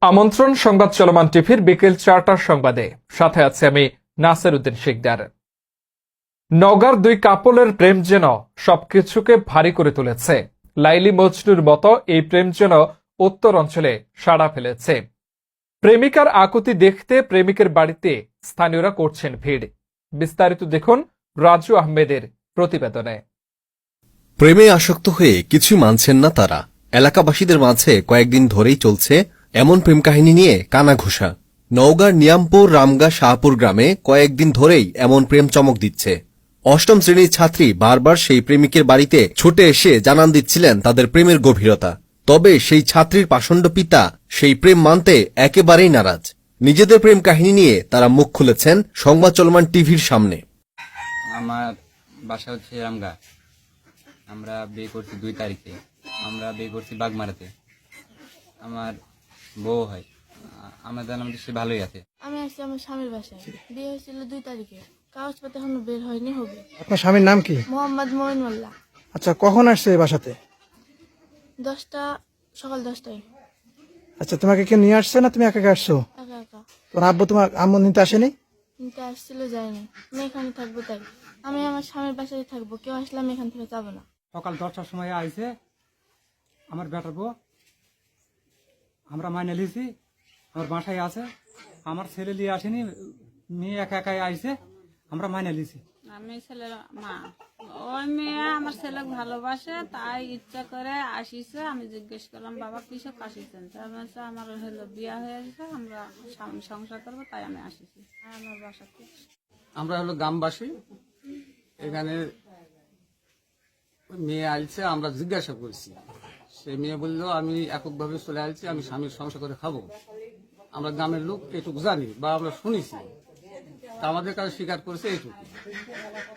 আমন্ত্রণ সংবাদ চলমান টিভির বিকেল 4টার সংবাদে সাথে আছে আমি নাসির উদ্দিন শিকদার। নওগাঁর দুই কাপলের প্রেম যেন সবকিছুকে ভারী করে তুলেছে। লাইলি মজনুর মতো এই প্রেম যেন উত্তর অঞ্চলে সাড়া ফেলেছে। প্রেমিকার আকুতি দেখতে প্রেমিকের বাড়িতে স্থানীয়রা করছেন ভিড়। বিস্তারিত দেখুন রাজু আহমেদের প্রতিবেদনে। প্রেমে আসক্ত হয়ে কিছু মানছেন না তারা। এলাকাবাসীদের মাঝে কয়েকদিন ধরেই চলছে এমন প্রেম কাহিনী নিয়ে কানাঘুষা। নওগাঁর নিয়ামপুর রামগা শাহপুর গ্রামে কয়েকদিন ধরেই এমন প্রেম চমক দিচ্ছে। অষ্টম শ্রেণীর ছাত্রী বারবার সেই প্রেমিকের বাড়িতে ছুটে এসে জানান দিচ্ছিলেন তাদের প্রেমের গভীরতা। তবে সেই ছাত্রীর পাষণ্ড পিতা সেই প্রেম মানতে একেবারেই নারাজ। নিজেদের প্রেম কাহিনী নিয়ে তারা মুখ খুলেছেন সংবাদ চলমান টিভির সামনে। আমার বাসা হচ্ছে রামগা। আমরা বিয়ে করছি 2 তারিখে। আমরা বিয়ে করছি বাগমারাতে। আমার বউ হয়। আমাদের সে ভালোই আছে। আমি আসছি আমার স্বামীর বাসায়। বিয়ে হয়েছিল 2 তারিখে। কাগজপত্র এখনো বের হয়নি, হবে। আপনার স্বামীর নাম কি? মোহাম্মদ মঈন মোল্লা। আচ্ছা, কখন আসছে এই বাসাতে? 10টা, সকাল 10টায়। আচ্ছা, তোমাকে কেউ নিয়ে আসছে না তুমি একা একা আসছো? একা একা। তোমার আব্বু তোমার আম্মু নিতে আসেনি? কিন্তু আসছিল, যায়নি। আমি এখানে থাকবো, তাই আমি আমার স্বামীর বাসায় থাকবো। কেউ আসলে আমি এখান থেকে যাবো না। সকাল 10টার সময় আইছে আমার বেটার বউ। আমরা মাইনে লিছি, আমার বাসায় আছে। আমার ছেলে নিয়ে আসেনি, মেয়ে একা একাই আইছে, আমরা মাইনে লিছি। আমি ছেলের মা। ওই মেয়ে আমার ছেলে ভালোবাসে, তাই ইচ্ছা করে আসিছে। আমি জিজ্ঞেস করলাম, বাবা কিসব আসিছেন? আমার হলো বিয়া হয়ে গেছে, আমরা সংসার করবো, তাই আমি আসিছি। আমার বাসাতে আমরা হলো গ্রামবাসী। এখানে মেয়ে আইছে, আমরা জিজ্ঞাসা করছি। সে মেয়ে বললো, আমি এককভাবে চলে আসছি, আমি স্বামীর সংসার করে খাবো। আমরা গ্রামের লোক এটুকু জানি বা আমরা শুনেছি, তা আমাদের কাছে স্বীকার করেছে এইটুকু।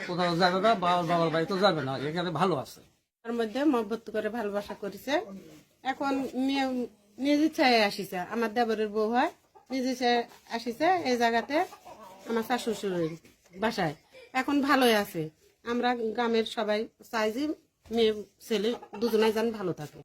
কোথাও যাবে না, বাবার বাড়িতেও যাবে না, এখানে ভালো আছে। তার মধ্যে মহব্বত করে ভালোবাসা করেছে। এখন মেয়ে নিজ ইচ্ছায় আসিছে, আমার দেবরের বউ হয়, নিজ ইচ্ছায় আসিছে এই জায়গাতে আমার শাশুড় শ্বশুরের বাসায়। এখন ভালোই আছে। আমরা গ্রামের সবাই চাই যে মেয়ে ছেলে দুজনাই যেন ভালো থাকে।